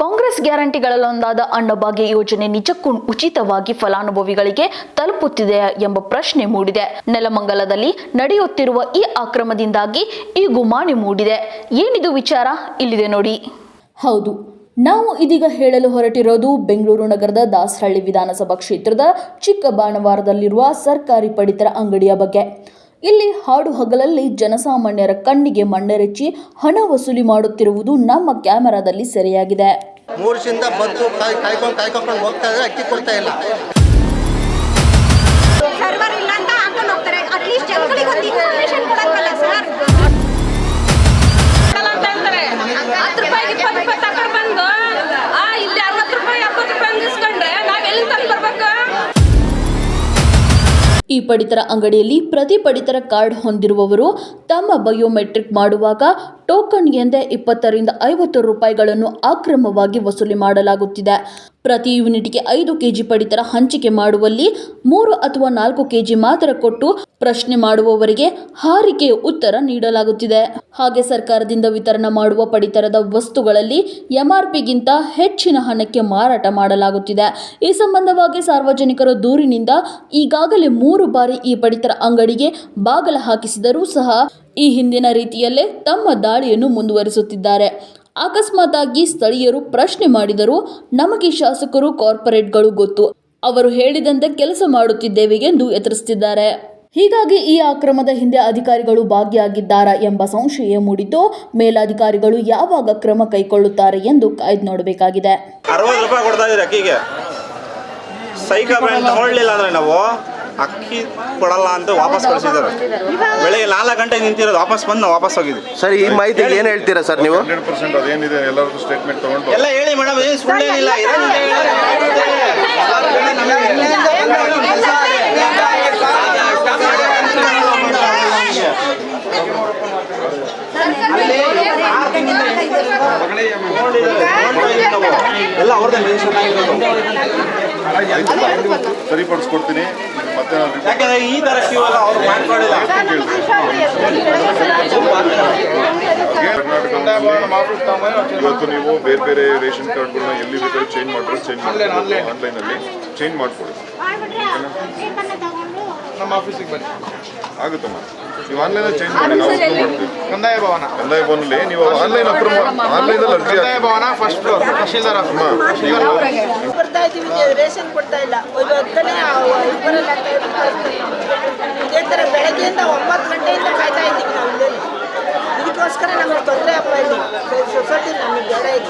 ಕಾಂಗ್ರೆಸ್ ಗ್ಯಾರಂಟಿಗಳಲ್ಲೊಂದಾದ ಅನ್ನಭಾಗ್ಯ ಯೋಜನೆ ನಿಜಕ್ಕೂ ಉಚಿತವಾಗಿ ಫಲಾನುಭವಿಗಳಿಗೆ ತಲುಪುತ್ತಿದೆ ಎಂಬ ಪ್ರಶ್ನೆ ಮೂಡಿದೆ. ನೆಲಮಂಗಲದಲ್ಲಿ ನಡೆಯುತ್ತಿರುವ ಈ ಅಕ್ರಮದಿಂದಾಗಿ ಈ ಗುಮಾನಿ ಮೂಡಿದೆ. ಏನಿದು ವಿಚಾರ ಇಲ್ಲಿದೆ ನೋಡಿ. ಹೌದು, ನಾವು ಇದೀಗ ಹೇಳಲು ಹೊರಟಿರೋದು ಬೆಂಗಳೂರು ನಗರದ ದಾಸರಳ್ಳಿ ವಿಧಾನಸಭಾ ಕ್ಷೇತ್ರದ ಚಿಕ್ಕಬಾಣವಾರದಲ್ಲಿರುವ ಸರ್ಕಾರಿ ಪಡಿತರ ಅಂಗಡಿಯ ಬಗ್ಗೆ. ಇಲ್ಲಿ ಹಾಡು ಹಗಲಲ್ಲಿ ಜನಸಾಮಾನ್ಯರ ಕಣ್ಣಿಗೆ ಮಣ್ಣೆರಚಿ ಹಣ ವಸೂಲಿ ಮಾಡುತ್ತಿರುವುದು ನಮ್ಮ ಕ್ಯಾಮೆರಾದಲ್ಲಿ ಸೆರೆಯಾಗಿದೆ. 3 ವರ್ಷದಿಂದ ಬಂದು ಕಾಯ್ಕೊಂಡು ಹೋಗ್ತಾ ಇದ್ರೆ ಅಕ್ಕಿ ಕೊಡ್ತಾ ಇಲ್ಲ. ಸರ್ವರ್ ಇಲ್ಲ ಅಂತ ಹಾಕೊಂಡು ಹೋಗ್ತಾರೆ. ಅಟ್ಲೀಸ್ಟ್ ಜನಗಳಿಗೆ ಒಂದು ಇನ್ಫಾರ್ಮೇಷನ್ ಕೊಡಲ್ವಲ್ಲ ಸರ್. 10 ರೂಪಾಯಿಗೆ 20 ರೂಪಾಯಿ ತಗೊಂಡು ಬಂದು ಇಲ್ಲಿ 60 ರೂಪಾಯಿ 70 ರೂಪಾಯಿ ಅಂದಿಸ್ಕೊಂಡ್ರೆ ನಾವೆಲ್ಲಿ ತಂದು ಬರ್ಬೇಕು? ಈ ಪಡಿತರ ಅಂಗಡಿಯಲ್ಲಿ ಪ್ರತಿ ಪಡಿತರ ಕಾರ್ಡ್ ಹೊಂದಿರುವವರು ತಮ್ಮ ಬಯೋಮೆಟ್ರಿಕ್ ಮಾಡುವಾಗ ಟೋಕನ್ ಎಂದೇ 20 ರಿಂದ 50 ರೂಪಾಯಿಗಳನ್ನು ಅಕ್ರಮವಾಗಿ ವಸೂಲಿ ಮಾಡಲಾಗುತ್ತಿದೆ. ಪ್ರತಿ ಯೂನಿಟ್ಗೆ 5 ಕೆಜಿ ಪಡಿತರ ಹಂಚಿಕೆ ಮಾಡುವಲ್ಲಿ 3 ಅಥವಾ 4 ಕೆಜಿ ಮಾತ್ರ ಕೊಟ್ಟು ಪ್ರಶ್ನೆ ಮಾಡುವವರಿಗೆ ಹಾರಿಕೆಯ ಉತ್ತರ ನೀಡಲಾಗುತ್ತಿದೆ. ಹಾಗೆ ಸರ್ಕಾರದಿಂದ ವಿತರಣೆ ಮಾಡುವ ಪಡಿತರದ ವಸ್ತುಗಳಲ್ಲಿ MRPಗಿಂತ ಹೆಚ್ಚಿನ ಹಣಕ್ಕೆ ಮಾರಾಟ ಮಾಡಲಾಗುತ್ತಿದೆ. ಈ ಸಂಬಂಧವಾಗಿ ಸಾರ್ವಜನಿಕರ ದೂರಿನಿಂದ ಈಗಾಗಲೇ 3 ಬಾರಿ ಈ ಪಡಿತರ ಅಂಗಡಿಗೆ ಬಾಗಲ ಹಾಕಿಸಿದರೂ ಸಹ ಈ ಹಿಂದಿನ ರೀತಿಯಲ್ಲೇ ತಮ್ಮ ದಾಳಿಯನ್ನು ಮುಂದುವರಿಸುತ್ತಿದ್ದಾರೆ. ಅಕಸ್ಮಾತ್ ಆಗಿ ಸ್ಥಳೀಯರು ಪ್ರಶ್ನೆ ಮಾಡಿದರೂ ನಮಗೆ ಶಾಸಕರು ಕಾರ್ಪೊರೇಟ್ಗಳು ಗೊತ್ತು, ಅವರು ಹೇಳಿದಂತೆ ಕೆಲಸ ಮಾಡುತ್ತಿದ್ದೇವೆ ಎಂದು ಎದುರಿಸುತ್ತಿದ್ದಾರೆ. ಹೀಗಾಗಿ ಈ ಅಕ್ರಮದ ಹಿಂದೆ ಅಧಿಕಾರಿಗಳು ಭಾಗಿಯಾಗಿದ್ದಾರಾ ಎಂಬ ಸಂಶಯ ಮೂಡಿದ್ದು, ಮೇಲಾಧಿಕಾರಿಗಳು ಯಾವಾಗ ಕ್ರಮ ಕೈಗೊಳ್ಳುತ್ತಾರೆ ಎಂದು ಕಾಯ್ದು ನೋಡಬೇಕಾಗಿದೆ. 60 ರೂಪಾಯಿ ಕೊಡ್ತಾ ಇದ್ದೀರಿ ಅಕ್ಕಿಗೆ. ಸೈಕಲ್ ಬ್ರ್ಯಾಂಡ್ ತಗೊಳ್ಳಿಲ್ಲ ಅಂದ್ರೆ ನಾವು ಅಕ್ಕಿ ಕೊಡಲ್ಲ ಅಂತ ವಾಪಸ್ ಕಳಿಸಿದ್ದಾರೆ. ಬೆಳಗ್ಗೆ 4 ಗಂಟೆಗೆ ನಿಂತಿರೋದು, ವಾಪಸ್ ಬಂದು ನಾವು ವಾಪಸ್ ಹೋಗಿದ್ವಿ. ಸರ್, ಈ ಮಾಹಿತಿ ಏನು ಹೇಳ್ತೀರಾ ಸರ್ ನೀವು? 100% ಅದೇನಿದೆ ಎಲ್ಲರದ್ದು ಸ್ಟೇಟ್ಮೆಂಟ್ ತಗೊಂಡು ಎಲ್ಲ ಹೇಳಿ ಮೇಡಮ್, ಏನು ಸುಳ್ಳೇನಿಲ್ಲ. ಎಲ್ಲ ಅವ್ರದ್ದೇ ಸರಿಪಡಿಸ್ಕೊಡ್ತೀನಿ. ಮತ್ತೆ ಯಾಕಂದ್ರೆ ಈ ತರ ಕ್ಯೂ ಎಲ್ಲ ಅವ್ರು ಮಾಡ್ಕೊಂಡಿಲ್ಲ. ಇವತ್ತು ನೀವು ಬೇರೆ ಬೇರೆ ರೇಷನ್ ಕಾರ್ಡ್ಗಳನ್ನ ಎಲ್ಲಿ ಬೇಕಾದ್ರೂ ಚೇಂಜ್ ಮಾಡಿದ್ರೆ ಆನ್ಲೈನಲ್ಲಿ ಚೇಂಜ್ ಮಾಡಿಕೊಡಿ. ನಮ್ಮ ಆಫೀಸಿಗೆ ಬನ್ನಿ, ಆಗುತ್ತಮ್ಮ. ನೀವು ಆನ್ಲೈನಲ್ಲಿ ಚೇಂಜ್ ಮಾಡಿ, ನಾವು ಮಾಡ್ತೀವಿ. ಕಂದಾಯ ಭವನಲ್ಲಿ ನೀವು ಆನ್ಲೈನ್ ಆನ್ಲೈನಲ್ಲಿ ಅರ್ಜಿ ಕಂದಾಯ ಭವನ ಫಸ್ಟ್ ಫ್ಲೋರ್ ತಹಶೀಲ್ದಾರ್ ಕೊಡ್ತಾ ಇದ್ದೀವಿ, ರೇಷನ್ ಕೊಡ್ತಾ ಇಲ್ಲ. ಇದೇ ಥರ ಬೆಳಗ್ಗೆಯಿಂದ 9 ಗಂಟೆಯಿಂದ ಕಾಯ್ತಾ ಇದ್ದೀವಿ ನಾವು. ಇದಕ್ಕೋಸ್ಕರ ನಮಗೆ ತೊಂದರೆ ಅಪ್ಪ. ಇಲ್ಲಿ ಸೊಸೈಟಿ ನಮಗೆ ಬೇಡ ಇದೆ.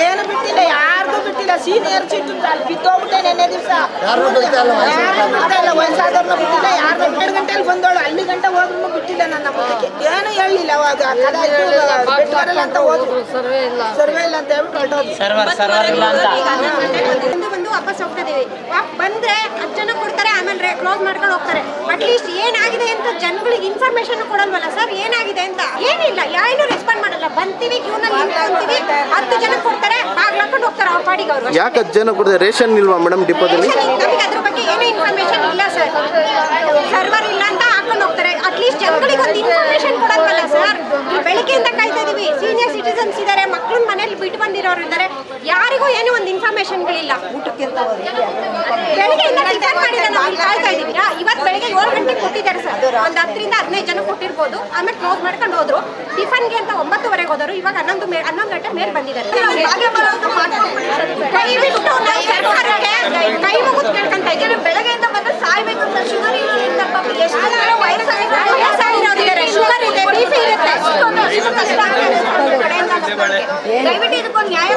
ಏನು ಬಿಟ್ಟಿಲ್ಲ, ಯಾರಿಗೂ ಬಿಟ್ಟಿಲ್ಲ. ಸೀನಿಯರ್ ಸಿಟಿಜನ್ ಅಲ್ಲಿ ಬಿದ್ದೋಗ್ಬಿಟ್ಟೆ ನೆನ್ನೆ ದಿವಸ. ಯಾರು ಬಿಡ್ತಾ ಇಲ್ಲ, ವಯಸ್ಸಾದವ್ರನ್ನ ಬಿಟ್ಟಿಲ್ಲ. ಯಾರು 2 ಗಂಟೆಯಲ್ಲಿ ಬಂದೋಳು, ಅಲ್ಲಿ ಗಂಟೆ ಹೋದ್ರೂ ಬಿಟ್ಟಿಲ್ಲ. ನನ್ನ ಮಗಕ್ಕೆ ಏನು ಹೇಳಲಿಲ್ಲ. ಅವಾಗ ಬೆಟ್ಟವರಲ್ಲ ಅಂತ ಹೋದ್ರು, ಸರ್ವೆ ಇಲ್ಲ ಅಂತ ಹೇಳ್ಬಿಟ್ಟು ಹೊರಟೋದು. ಬಂದು ವಾಪಸ್ ಹೋಗ್ತಾ ಇದೀವಿ. ಬಂದ್ರೆ 10 ಜನ ಕೊಡ್ತಾರೆ, ಆಮೇಲೆ ಕ್ಲೋಸ್ ಮಾಡ್ಕೊಂಡು ಹೋಗ್ತಾರೆ. ಅಟ್ಲೀಸ್ಟ್ ಏನಾಗಿದೆ ಅಂತ ಜನಗಳಿಗೆ ಇನ್ಫಾರ್ಮೇಶನ್ ಕೊಡಲ್ವಲ್ಲ ಸರ್. ಏನಾಗಿದೆ ಅಂತ ಏನಿಲ್ಲ, ಏನು ರೆಸ್ಪಾಂಡ್ ಮಾಡಲ್ಲ. ಬಂತೀವಿ, ಕ್ಯೂನಲ್ಲಿ ನಿಂತ್ಕೊಂತೀವಿ, 10 ಜನ ಕೊಡ್ತಾರೆ, ಬಾಗ್ಲಾಕೊಂಡು ಹೋಗ್ತಾರೆ ಅವ್ರ ಪಾಡಿಗೆ ಅವರು. ಯಾಕೆ 10 ಜನ ಕೊಡ್ತಾರೆ? ರೇಷನ್ ಇಲ್ವಾ ಮೇಡಮ್ ಡಿಪೋದಲ್ಲಿ? ನಮಗೆ ಅದ್ರ ಬಗ್ಗೆ ಏನೂ ಇನ್ಫಾರ್ಮೇಶನ್ ಇಲ್ಲ ಸರ್. ಸರ್ವರ್ ಇಲ್ಲ ಅಂತ ಹಾಕೊಂಡು ಹೋಗ್ತಾರೆ. ಅಟ್ಲೀಸ್ಟ್ ಜನಗಳಿಗೆ ಒಂದು ಇನ್ಫಾರ್ಮೇಶನ್ ಕೊಡಲ್ವಲ್ಲ ಸರ್. ಬೆಳಿಗ್ಗೆಯಿಂದ ಕಾಯ್ತಾ ಇದೀವಿ. ಸೀನಿಯರ್ ಸಿಟಿಸನ್ಸ್ ಇದ್ದಾರೆ, ಮಕ್ಕಳನ್ನ ಮನೇಲಿ ಬಿಟ್ಟು ಬಂದಿರೋರು ಇದ್ದಾರೆ. ಯಾರಿಗೂ ಏನೂ ಒಂದು ಇನ್ಫಾರ್ಮೇಶನ್ಗಳಿಲ್ಲ. ಬೆಳಿಗ್ಗೆಯಿಂದ ಟಿಫನ್ ಮಾಡಿದ್ರೆ ನಾವು ಕಾಯ್ತಾ ಇದೀವಿ. ಇವತ್ತು ಬೆಳಿಗ್ಗೆ 7 ಗಂಟೆಗೆ ಕೊಟ್ಟಿದ್ದಾರೆ ಸರ್. ಒಂದು 10 ರಿಂದ 15 ಜನ ಕೊಟ್ಟಿರ್ಬೋದು. ಆಮೇಲೆ ಕ್ಲೋಸ್ ಮಾಡ್ಕೊಂಡು ಹೋದ್ರು. ಟಿಫನ್ಗೆ ಅಂತ 9:30 ಹೋದರು. ಇವಾಗ 11 ಗಂಟೆ ಮೇಲೆ ಬಂದಿದ್ದಾರೆ. ದಯವಿಟ್ಟು ನಾವು ಸರ್ಕಾರಕ್ಕೆ ಕೈ ಮುಗಿದು ಕೇಳ್ಕೊಂತ ಇದ್ದೀವಿ. ಬೆಳಗ್ಗೆಯಿಂದ ಬಂದು ಸಾಯ್ಬೇಕು ಸರ್. ಶುಗರ್ ವಯಸ್ಸಾಗಿರೋರಿದ್ದಾರೆ, ಶುಗರ್ ಇದೆ, BP ಇರುತ್ತೆ. ದಯವಿಟ್ಟು ಇದಕ್ಕೊಂದು ನ್ಯಾಯ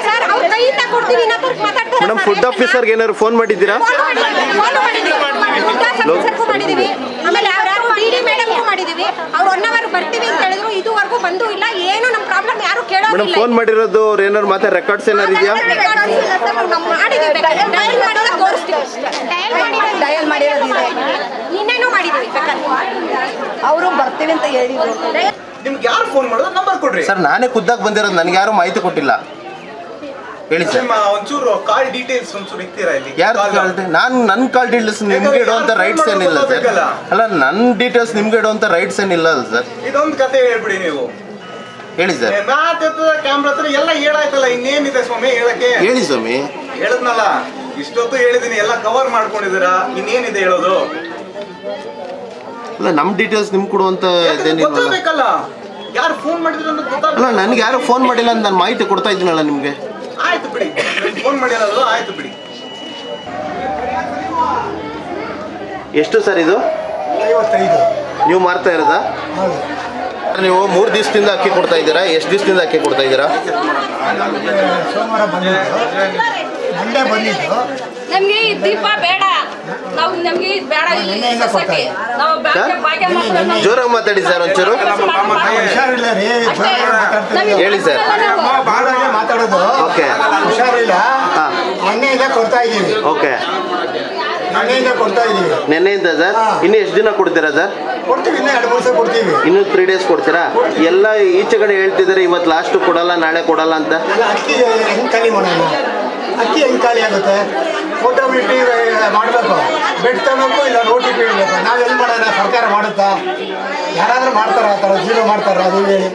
ಸರ್. ಅವ್ರ ಕೈಯಿಂದ ಕೊಡ್ತೀವಿ ಮಾತಾಡ್ತಾರೆ. ಮೇಡಮ್, ಫುಡ್ ಆಫೀಸರ್ಗೆ ಏನಾದ್ರು ಫೋನ್ ಮಾಡಿದ್ದೀರಾ? ಮಾಡಿದೀವಿ. ಆಮೇಲೆ DD ಮೇಡಮ್ಗೂ ಮಾಡಿದೀವಿ. ಅವ್ರು 1 ಅವರ್ ಬರ್ತೀವಿ ಅಂತ ಹೇಳಿದ್ರು. ಇದುವರೆಗೂ ಬಂದೂ ಇಲ್ಲ. ಏನು ನಮ್ಮ ಪ್ರಾಬ್ಲಮ್ ಯಾರು ಕೇಳೋದಿಲ್ಲ. ಮೇಡಮ್, ಫೋನ್ ಮಾಡಿರೋದು ಏನಾದ್ರು ಮತ್ತೆ ರೆಕಾರ್ಡ್ಸ್ ಏನಾರು ಇದೆಯಾ? ಡಯಲ್ ಮಾಡಿರೋದಿದೆ. ನಿನ್ನೆನೂ ಮಾಡಿದೀವಿ. ಅವರು ಬರ್ತೀವಿ ಅಂತ ಹೇಳಿದ್ರು. ನಿಮ್ಗೆ ಯಾರು ಫೋನ್ ಮಾಡೋದು ನಂಬರ್ ಕೊಡ್ರಿ ಸರ್. ನಾನೇ ಖುದ್ದಾಗಿ ಬಂದಿರೋದು, ನನಗೆ ಯಾರು ಮಾಹಿತಿ ಕೊಟ್ಟಿಲ್ಲ. ಹೇಳಿ ಸರ್. ಒಂಚೂರು ಕಾಲ್ ಡೀಟೇಲ್ಸ್ ಒಂಚೂರು ಇರ್ತೀರಾ ಇಲ್ಲಿ? ಯಾರು ನನ್ನ ಕಾಲ್ ಡೀಟೇಲ್ಸ್ ನಿಮ್ಗೆ ಇಡುವಂತ ರೈಟ್ಸ್ ಏನಿಲ್ಲ ಸರ್. ಅಲ್ಲ, ನನ್ನ ಡೀಟೇಲ್ಸ್ ನಿಮ್ಗೆ ಇಡುವಂತ ರೈಟ್ಸ್ ಏನಿಲ್ಲ ಅಲ್ಲ ಸರ್. ಇದೊಂದು ಕತೆ ಹೇಳ್ಬಿಡಿ ನೀವು. ಹೇಳಿ ಸರ್. ಮಾತೆತ್ತದ ಕ್ಯಾಮ್ರಾ ಹತ್ರ ಎಲ್ಲ ಹೇಳಾಯ್ತಲ್ಲ, ಇನ್ನೇನಿದೆ ಸ್ವಾಮಿ ಹೇಳಕ್ಕೆ? ಹೇಳಿ ಸ್ವಾಮಿ. ಹೇಳದ್ನಲ್ಲ, ಇಷ್ಟೊತ್ತು ಹೇಳಿದೀನಿ, ಎಲ್ಲ ಕವರ್ ಮಾಡ್ಕೊಂಡಿದ್ದೀರಾ, ಇನ್ನೇನಿದೆ ಹೇಳೋದು? ಅಲ್ಲ, ನಮ್ಮ ಡೀಟೇಲ್ಸ್ ನಿಮ್ಗೆ ಕೊಡುವಂತ ಇದೇನಿಲ್ವಲ್ಲ. ಗೊತ್ತಾಗಬೇಕಲ್ಲ, ಯಾರು ಫೋನ್ ಮಾಡಿದ್ರು ಅಂತ ಗೊತ್ತಾಗ. ಅಲ್ಲ, ನನಗೆ ಯಾರು ಫೋನ್ ಮಾಡಿಲ್ಲ ಅಂತ ನಾನು ಮಾಹಿತಿ ಕೊಡ್ತಾ ಇದ್ದೀನಲ್ಲ ನಿಮಗೆ. ಆಯ್ತು ಬಿಡಿ, ಫೋನ್ ಮಾಡಿರೋದು ಆಯ್ತು ಬಿಡಿ. ಎಷ್ಟು ಸರ್ ಇದು? 55. ನೀವು ಮಾರ್ತಾ ಇರೋದಾ? ನೀವು 3 ದಿವಸದಿಂದ ಅಕ್ಕಿ ಕೊಡ್ತಾ ಇದ್ದೀರಾ? ಎಷ್ಟು ದಿವಸದಿಂದ ಅಕ್ಕಿ ಕೊಡ್ತಾ ಇದ್ದೀರಾ? ಸೋಮವಾರ ಬಂದಿದ್ದು, ಮಂಡೇ ಬಂದಿದ್ದು. ನಮ್ಗೆ ಈ ದೀಪ ಬೇಡ, ನಾವು ನಮ್ಗೆ ಇದು ಬೇಡ. ಇಲ್ಲಿ ಸೊಸೈಟಿ ನಾವು ಭಾಗ್ಯ ಮಾಡ್ಕೊಂಡು ಜೋರಾಗಿ ಮಾತಾಡಿ ಸರ್ ಒಂಚೂರು. ಹುಷಾರಿಲ್ಲ ರೀ, ಹೇಳಿ ಸರ್. ಬಾಡಾಗೆ ಮಾತಾಡೋದು. ಓಕೆ. ಹುಷಾರಿಲ್ಲ, ಹಾಂ, ಮೊನ್ನೆಯಿಂದ ಕೊಡ್ತಾ ಇದ್ದೀವಿ. ಓಕೆ. ಮೊನ್ನೆಯಿಂದ ಕೊಡ್ತಾ ಇದ್ದೀವಿ. ನೆನ್ನೆಯಿಂದ ಸರ್? ಇನ್ನು ಎಷ್ಟು ದಿನ ಕೊಡ್ತೀರಾ ಸರ್? ಕೊಡ್ತೀವಿ, ಇನ್ನೂ 2-3 ದಿವಸ ಕೊಡ್ತೀವಿ. ಇನ್ನು 3 ಡೇಸ್ ಕೊಡ್ತೀರಾ? ಎಲ್ಲ ಈಚೆ ಕಡೆ ಹೇಳ್ತಿದ್ದಾರೆ ಇವತ್ತು ಲಾಸ್ಟ್ ಕೊಡಲ್ಲ, ನಾಳೆ ಕೊಡಲ್ಲ ಅಂತ. ಎಲ್ಲ ಅಕ್ಕಿ ಹೆಂಗೆ ಖಾಲಿ ಮಾಡೋಣ? ಅಕ್ಕಿ ಹೆಂಗೆ ಖಾಲಿ ಆಗುತ್ತೆ? ಫೋಟೋಮೆಟ್ರಿ ಮಾಡಬೇಕು, ಬೆಡ್ ತಗೋಬೇಕು, ಇಲ್ಲ OTP ಇಡಬೇಕು. ನಾವು ಎಲ್ಲಿ ಮಾಡೋಣ? ಸರ್ಕಾರ ಮಾಡುತ್ತಾ? ಯಾರಾದರೂ ಮಾಡ್ತಾರ ಆ ಥರ? ಜೀರೋ ಮಾಡ್ತಾರ? ಅದು ಹೇಳಿ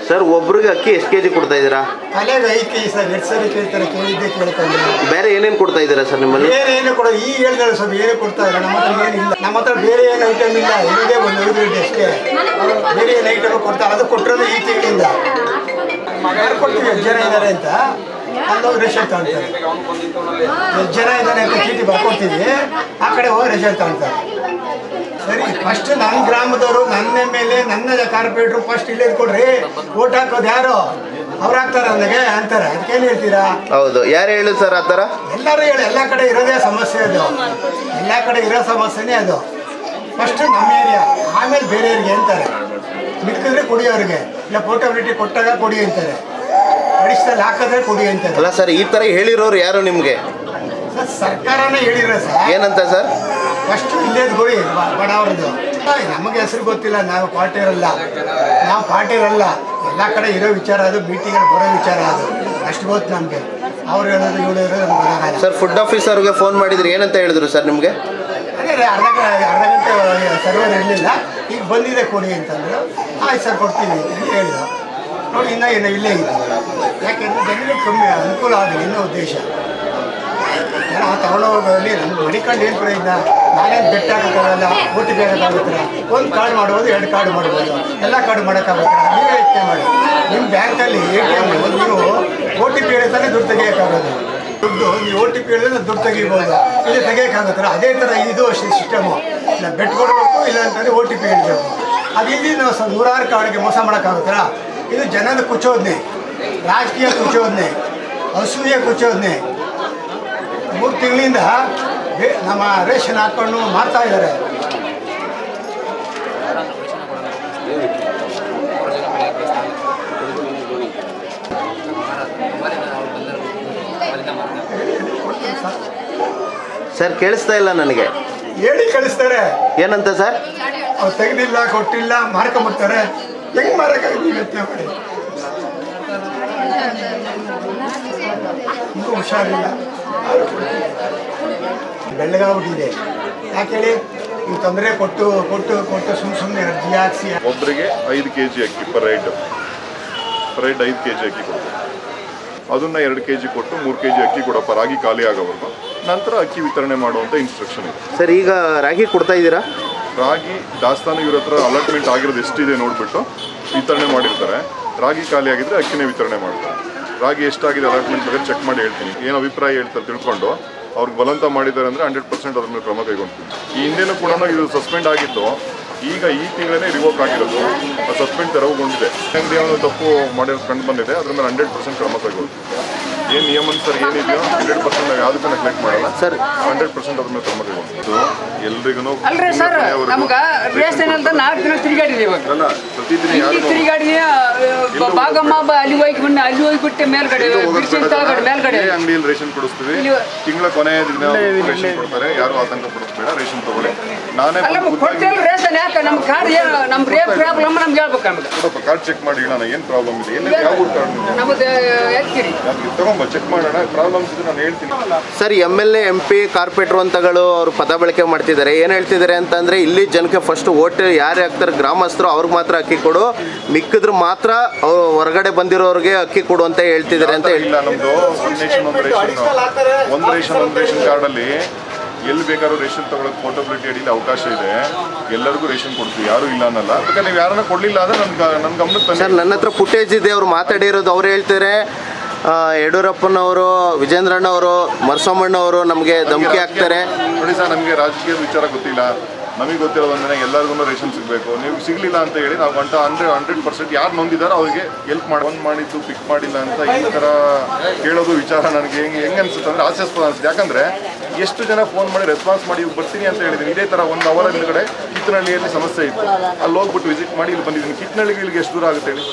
ಸರ್, ಒಬ್ರಿಗೆ ಅಕ್ಕಿ ಎಷ್ಟು ಕೆಜಿ ಕೊಡ್ತಾ ಇದ್ದೀರಾ? ತಲೆಗೆ 5 ಕೆಜಿ ಸರ್. 2 ಸರಿ ಕೇಳ್ತಾರೆ, ಕೇಳಿದ್ದೆ ಕೇಳ್ತಾರೆ. ಬೇರೆ ಏನೇನು ಕೊಡ್ತಾ ಇದ್ದೀರಾ ಸರ್ ನಿಮ್ಮಲ್ಲಿ? ಬೇರೆ ಏನು ಕೊಡೋದು? ಈಗ ಹೇಳಿದ್ರೆ ಸ್ವಲ್ಪ ಏನು ಕೊಡ್ತಾ ಇಲ್ಲ. ನಮ್ಮ ಹತ್ರ ಏನಿಲ್ಲ, ನಮ್ಮ ಹತ್ರ ಬೇರೆ ಏನು ಐಟಮ್ ಇಲ್ಲ. ಇದೇ ಒಂದು 5 ಗಂಟೆ ಅಷ್ಟೇ. ಬೇರೆ ಏನು ಐಟಮ್ ಕೊಡ್ತಾರೆ? ಅದು ಕೊಟ್ಟಿರೋದು ಈ ತಿಂಗಳಿಂದ. ಯಾರು ಕೊಡ್ತೀವಿ? 8 ಜನ ಇದ್ದಾರೆ ಅಂತ ಅಲ್ಲೋಗಿ ರೇಷನ್ ತಗೊಳ್ತಾರೆ. 8 ಜನ ಇದ್ದಾರೆ ಅಂತ ಚೀಟಿ ಬರ್ಕೊಡ್ತೀವಿ, ಆ ಕಡೆ ಹೋಗಿ ರೇಷನ್ ತಗೊಳ್ತಾರೆ. ಸರಿ, ಫಸ್ಟ್ ನನ್ನ ಗ್ರಾಮದವರು, ನನ್ನ ಮೇಲೆ, ನನ್ನ ಕಾರ್ಪೊರೇಟ್ರು ಫಸ್ಟ್ ಇಲ್ಲೇ ಕೊಡ್ರಿ, ಓಟ್ ಹಾಕೋದು ಯಾರು? ಅವ್ರು ಹಾಕ್ತಾರೆ ನನಗೆ ಅಂತಾರೆ. ಅದಕ್ಕೇನು ಹೇಳ್ತೀರಾ? ಹೌದು, ಯಾರು ಹೇಳಿ ಸರ್ ಆ ಥರ? ಎಲ್ಲರೂ ಹೇಳಿ, ಎಲ್ಲ ಕಡೆ ಇರೋದೇ ಸಮಸ್ಯೆ ಅದು. ಎಲ್ಲ ಕಡೆ ಇರೋ ಸಮಸ್ಯೆನೇ ಅದು. ಫಸ್ಟ್ ನಮ್ಮ ಏರಿಯಾ, ಆಮೇಲೆ ಬೇರೆಯವ್ರಿಗೆ ಅಂತಾರೆ. ಮಿಕ್ಕಿದ್ರೆ ಕುಡಿಯೋರಿಗೆ, ಇಲ್ಲ ಪೋರ್ಟಬಿಲಿಟಿ ಕೊಟ್ಟಾಗ ಕೊಡಿ ಅಂತಾರೆ, ಅಡಿಷನಲ್ ಹಾಕಿದ್ರೆ ಕೊಡಿ ಅಂತಾರೆ. ಅಲ್ಲ ಸರ್, ಈ ಥರ ಹೇಳಿರೋರು ಯಾರು ನಿಮಗೆ? ಸರ್, ಸರ್ಕಾರನೇ ಹೇಳಿರೋ ಸರ್. ಏನಂತ ಸರ್? ಫಸ್ಟ್ ಇಲ್ಲೇದು ಕೊಡಿ ಬಡವ್ರದ್ದು. ನಮಗೆ ಹೆಸರು ಗೊತ್ತಿಲ್ಲ, ನಾವು ಪಾರ್ಟಿಯರಲ್ಲ. ನಾವು ಪಾರ್ಟಿಯರಲ್ಲ, ಎಲ್ಲ ಕಡೆ ಇರೋ ವಿಚಾರ ಅದು, ಮೀಟಿಂಗಲ್ಲಿ ಬರೋ ವಿಚಾರ ಅದು. ಅಷ್ಟು ಗೊತ್ತು ನಮಗೆ. ಅವ್ರು ಹೇಳೋದು ಇವ್ರು ಹೇಳೋದು ನಮ್ಗೆ ಗೊತ್ತಾಗಲ್ಲ. ಸರ್, ಫುಡ್ ಆಫೀಸರ್ಗೆ ಫೋನ್ ಮಾಡಿದ್ರೆ ಏನಂತ ಹೇಳಿದ್ರು ಸರ್ ನಿಮಗೆ? ಅದೇ ಅರ್ಧ ಗಂಟೆ ಸರ್ವರ್ ಇರಲಿಲ್ಲ, ಈಗ ಬಂದಿದೆ ಕೊಡಿ ಅಂತಂದ್ರು. ಆಯ್ತು ಸರ್ ಕೊಡ್ತೀವಿ ಅಂತ ಹೇಳಿದ್ರು. ನೋಡಿ, ಇನ್ನೂ ಏನೋ ಇಲ್ಲೇ ಇದೆ. ಯಾಕೆಂದರೆ ಜನರಿಗೆ ಕಮ್ಮಿ ಅನುಕೂಲ ಆಗಲಿ ಅನ್ನೋ ಉದ್ದೇಶ. ಜನ ತಗೊಂಡೋಗೋದ್ರಲ್ಲಿ ನಮ್ಗೆ ಮಡಿಕೊಂಡು ಏನು ಪ್ರಯೋಜನ? ನಾನೇನು ಬೆಟ್ಟ ಹಾಕೋಕ್ಕಾಗಲ್ಲ, OTP ಹಾಕೋಕ್ಕಾಗುತ್ತರ? ಒಂದು ಕಾರ್ಡ್ ಮಾಡ್ಬೋದು, 2 ಕಾರ್ಡ್ ಮಾಡ್ಬೋದು, ಎಲ್ಲ ಕಾರ್ಡ್ ಮಾಡೋಕ್ಕಾಗುತ್ತರ? ನೀವೇ ಯೋಚನೆ ಮಾಡಿ. ನಿಮ್ಮ ಬ್ಯಾಂಕಲ್ಲಿ ATM ನೀವು OTP ಹೇಳಿದ್ರೆ ದುಡ್ಡು ತೆಗಿಯೋಕ್ಕಾಗೋದು. ದುಡ್ಡು ನೀವು OTP ಹೇಳಿದ್ರೆ ದುಡ್ಡು ತೆಗಿಬೋದು, ಇಲ್ಲಿ ತೆಗಿಯೋಕ್ಕಾಗುತ್ತರ? ಅದೇ ಥರ ಇದು ಸಿಸ್ಟಮು. ಇಲ್ಲ ಬೆಟ್ ಕೊಡಬೇಕು, ಇಲ್ಲ ಅಂತಂದರೆ OTP ಹೇಳಬೇಕು. ಅದು ಇಲ್ಲಿ ನಾವು 100 ಕಾರ್ಡ್ಗೆ ಮೋಸ ಮಾಡೋಕ್ಕಾಗುತ್ತರ? ಇದು ಜನದ ಕುಚ್ಚೋದನೆ, ರಾಜಕೀಯ ಕುಚ್ಚೋದನೆ, ಅಸೂಯೆ ಕುಚ್ಚೋದನೆ. 3 ತಿಂಗಳಿಂದ ನಮ್ಮ ರೇಷನ್ ಹಾಕ್ಕೊಂಡು ಮಾಡ್ತಾ ಇದ್ದಾರೆ. ಸರ್, ಕೇಳಿಸ್ತಾ ಇಲ್ಲ ನನಗೆ. ಹೇಳಿ ಕಳಿಸ್ತಾರೆ. ಏನಂತ ಸರ್? ಅವ್ರು ತೆಗೆದಿಲ್ಲ, ಕೊಟ್ಟಿಲ್ಲ, ಮಾರ್ಕೊಂಬಿಡ್ತಾರೆ. ಹೆಂಗೆ ಮಾರಕ್ಕಾಗುತ್ತೆ? ಯೋಚನೆ ಮಾಡಿ. ಇನ್ನೂ ಹುಷಾರಿಲ್ಲ, ಬೆಳ್ಳಗಾಗ್ಬಿಟ್ಟಿದೆ. ಯಾಕೆ ಹೇಳಿ? ನೀವು ತೊಂದರೆ ಕೊಟ್ಟು ಕೊಟ್ಟು ಕೊಟ್ಟು ಸುಮ್ಮನೆ ಅರ್ಜಿ ಹಾಕ್ಸಿ. ಒಬ್ಬರಿಗೆ 5 kg ಅಕ್ಕಿ ಪರ್ ರೈಡ್ 5 kg ಅಕ್ಕಿ ಕೊಡ್ಬೇಕು. ಅದನ್ನು 2 kg ಕೊಟ್ಟು 3 kg ಅಕ್ಕಿ ಕೊಡಪ್ಪ, ರಾಗಿ ಖಾಲಿ ಆಗೋವರೆಗೂ. ನಂತರ ಅಕ್ಕಿ ವಿತರಣೆ ಮಾಡುವಂಥ ಇನ್ಸ್ಟ್ರಕ್ಷನ್ ಇದೆ. ಸರ್, ಈಗ ರಾಗಿ ಕೊಡ್ತಾ ಇದ್ದೀರಾ? ರಾಗಿ ದಾಸ್ತಾನು ಇವ್ರ ಹತ್ರ ಅಲಾಟ್ಮೆಂಟ್ ಆಗಿರೋದು ಎಷ್ಟಿದೆ ನೋಡಿಬಿಟ್ಟು ವಿತರಣೆ ಮಾಡಿರ್ತಾರೆ. ರಾಗಿ ಖಾಲಿ ಆಗಿದ್ರೆ ಅಕ್ಕಿನೇ ವಿತರಣೆ ಮಾಡ್ತಾರೆ. ರಾಗಿ ಎಷ್ಟಾಗಿದೆ ಅಲಾಟ್ಮೆಂಟ್ ಬಗ್ಗೆ ಚೆಕ್ ಮಾಡಿ ಹೇಳ್ತೀನಿ. ಏನು ಅಭಿಪ್ರಾಯ ಹೇಳ್ತಾರೆ ತಿಳ್ಕೊಂಡು ಅವ್ರಿಗೆ ಬಲವಂತ ಮಾಡಿದ್ದಾರೆ ಅಂದರೆ 100% ಅದ್ರ ಮೇಲೆ ಕ್ರಮ ಕೈಗೊಳ್ತೀನಿ. ಈ ಹಿಂದೆನೂ ಕೂಡ ಇದು ಸಸ್ಪೆಂಡ್ ಆಗಿದ್ದು, ಈಗ ಈ ತಿಂಗಳೇ ರಿವೋಕ್ ಆಗಿರೋದು, ಸಸ್ಪೆಂಡ್ ತೆರವುಗೊಂಡಿದೆ. ಅಂಗಡಿ ಒಂದು ತಪ್ಪು ಮಾಡಿರೋ ಕಂಡು ಬಂದಿದೆ, ಅದ್ರ ಮೇಲೆ 100% ಕ್ರಮ ಕೈಗೊಳ್ತೀನಿ. ಏನು ನಿಯಮಾನುಸಾರ ಏನಿದೆಯೋ 100% ನಾವು ಯಾವುದಕ್ಕೂ ನೆಗ್ಲೆಕ್ಟ್ ಮಾಡಲ್ಲ ಸರ್. 100% ಅದ್ರ ಮೇಲೆ ಕ್ರಮ ಕೈಗೊಳ್ತೀವಿ. ಎಲ್ರಿಗೂ ಅಲ್ರಿ ಸರ್, ನಮ್ಗೆ ರೇಷನ್ ಅಂತ 4 ದಿನ ತಿರುಗಾಡಿದೀವಿ. ಅಲ್ಲ, ಪ್ರತಿದಿನ ಯಾರು ತಿರುಗಾಡಿ ಭಾಗಮ್ಮ ಅಲ್ಲಿ ಹೋಗ್ಬಿಟ್ಟೆ ಮೇಲ್ಗಡೆ ಮೇಲ್ಗಡೆ ಅಂಗಡಿಯಲ್ಲಿ ರೇಷನ್ ಕೊಡಿಸ್ತೀವಿ. ತಿಂಗಳ ಕೊನೆಯ ದಿನ ರೇಷನ್ ಕೊಡ್ತಾರೆ. ಯಾರು ಆತಂಕ ಪಡಿಸ್ಬೇಡ, ರೇಷನ್ ತಗೊಳ್ಳಿ. ನಾನೇ ಕೊಡ್ತೇವೆ ರೇಷನ್. ಯಾಕೆ ನಮ್ಮ ಕಾರ್ಡ್ ಏನು ನಮ್ಮ ಪ್ರಾಬ್ಲಮ್ ನಮ್ಗೆ ಹೇಳ್ಬೇಕು. ನಮ್ಗೆ ಕಾರ್ಡ್ ಚೆಕ್ ಮಾಡಿ ಹೇಳೋಣ ಏನು ಪ್ರಾಬ್ಲಮ್ ಇದೆ, ಏನು ಯಾವ ಕಾರ್ಡ್ ನಮ್ಮದು ಯಾದಗಿರಿ. ತಗೊಂಬ ಚೆಕ್ ಮಾಡೋಣ, ಪ್ರಾಬ್ಲಮ್ಸ್ ಇದ್ರೆ ನಾನು ಹೇಳ್ತೀನಿ. ಸರ್, MLA MP ಕಾರ್ಪೊರೇಟರ್ ಅಂತಗಳು ಅವರು ಪದ ಬಳಕೆ ಮಾಡ್ತಿದ್ದಾರೆ. ಏನು ಹೇಳ್ತಿದ್ದಾರೆ ಅಂತಂದರೆ, ಇಲ್ಲಿ ಜನಕ್ಕೆ ಫಸ್ಟ್ ಓಟ್ ಯಾರೇ ಆಗ್ತಾರೆ ಗ್ರಾಮಸ್ಥರು ಅವ್ರಿಗೆ ಮಾತ್ರ ಅಕ್ಕಿ ಕೊಡು, ಮಿಕ್ಕಿದ್ರು ಮಾತ್ರ ಅವ್ರು ಹೊರಗಡೆ ಬಂದಿರೋರಿಗೆ ಅಕ್ಕಿ ಕೊಡು ಅಂತ ಹೇಳ್ತಿದ್ದಾರೆ ಅಂತ ಇಲ್ಲ. ನಮ್ಮದು ಒಂದು ರೇಷನ್ ಕಾರ್ಡಲ್ಲಿ ಎಲ್ಲಿ ಬೇಕಾದ್ರೂ ರೇಷನ್ ತಗೊಳ್ಳೋಕೆ ಪೋರ್ಟಬಿಲಿಟಿ ಅಡಿಯಲ್ಲಿ ಅವಕಾಶ ಇದೆ. ಎಲ್ಲರಿಗೂ ರೇಷನ್ ಕೊಡ್ತೀವಿ, ಯಾರು ಇಲ್ಲ ಅನ್ನಲ್ಲ. ಅದಕ್ಕೆ ನೀವು ಯಾರನ್ನ ಕೊಡಲಿಲ್ಲ ಅಂದರೆ ನನ್ನ ಗಮನಕ್ಕೆ ತಂದೆ. ಸರ್, ನನ್ನ ಹತ್ರ ಫುಟೇಜ್ ಇದೆ, ಅವ್ರು ಮಾತಾಡಿರೋದು. ಅವ್ರು ಹೇಳ್ತಾರೆ ಯಡಿಯೂರಪ್ಪನವರು, ವಿಜೇಂದ್ರಣ್ಣವರು, ಮರಸಮ್ಮಣ್ಣವರು ನಮಗೆ ಧಮಕಿ ಹಾಕ್ತಾರೆ. ನೋಡಿ ಸರ್, ನಮಗೆ ರಾಜಕೀಯದ ವಿಚಾರ ಗೊತ್ತಿಲ್ಲ. ನಮಗೆ ಗೊತ್ತಿರೋದಂದ್ರೆ ಎಲ್ಲರಿಗೂ ರೇಷನ್ ಸಿಗಬೇಕು. ನೀವು ಸಿಗಲಿಲ್ಲ ಅಂತ ಹೇಳಿ ನಾವು 100% ಯಾರು ನೊಂದಿದ್ದಾರೋ ಅವ್ರಿಗೆ ಹೆಲ್ಪ್ ಮಾಡಿದ್ದು ಪಿಕ್ ಮಾಡಿಲ್ಲ ಅಂತ ಈ ಥರ ಕೇಳೋದು ವಿಚಾರ ನನಗೆ ಹೆಂಗೆ ಅನಿಸುತ್ತೆ ಅಂದರೆ ಹಾಸ್ಯಾಸ್ಪದ ಅನಿಸುತ್ತೆ. ಯಾಕಂದರೆ ಎಷ್ಟು ಜನ ಫೋನ್ ಮಾಡಿ ರೆಸ್ಪಾನ್ಸ್ ಮಾಡಿ ಬರ್ತೀನಿ ಅಂತ ಹೇಳಿದ್ದೀನಿ. ಇದೇ ಥರ 1 ಅವರ್ ಹಿಂದ್ಗಡೆ ಕಿತ್ತನಹಳ್ಳಿಯಲ್ಲಿ ಸಮಸ್ಯೆ ಇತ್ತು, ಅಲ್ಲಿ ಹೋಗ್ಬಿಟ್ಟು ವಿಸಿಟ್ ಮಾಡಿ ಇಲ್ಲಿ ಬಂದಿದ್ದೀನಿ. ಕಿತ್ತನಹಳ್ಳಿಗೆ ಇಲ್ಲಿಗೆ ಎಷ್ಟು ದೂರ ಆಗುತ್ತೆ ಹೇಳಿ?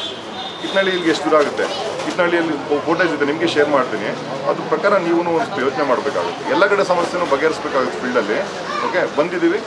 ಕಿತ್ತನಹಳ್ಳಿ ಇಲ್ಲಿಗೆ ಎಷ್ಟು ದೂರ ಆಗುತ್ತೆ? ಕಿತ್ತನಹಳ್ಳಿಯಲ್ಲಿ ಫೋಟೋಸ್ ಇದೆ, ನಿಮಗೆ ಶೇರ್ ಮಾಡ್ತೀನಿ. ಅದ್ರ ಪ್ರಕಾರ ನೀವು ಒಂದು ಯೋಚನೆ ಮಾಡಬೇಕಾಗುತ್ತೆ. ಎಲ್ಲ ಕಡೆ ಸಮಸ್ಯೆನೂ ಬಗೆಹರಿಸಬೇಕಾಗುತ್ತೆ ಫೀಲ್ಡಲ್ಲಿ. ಓಕೆ, ಬಂದಿದ್ದೀವಿ.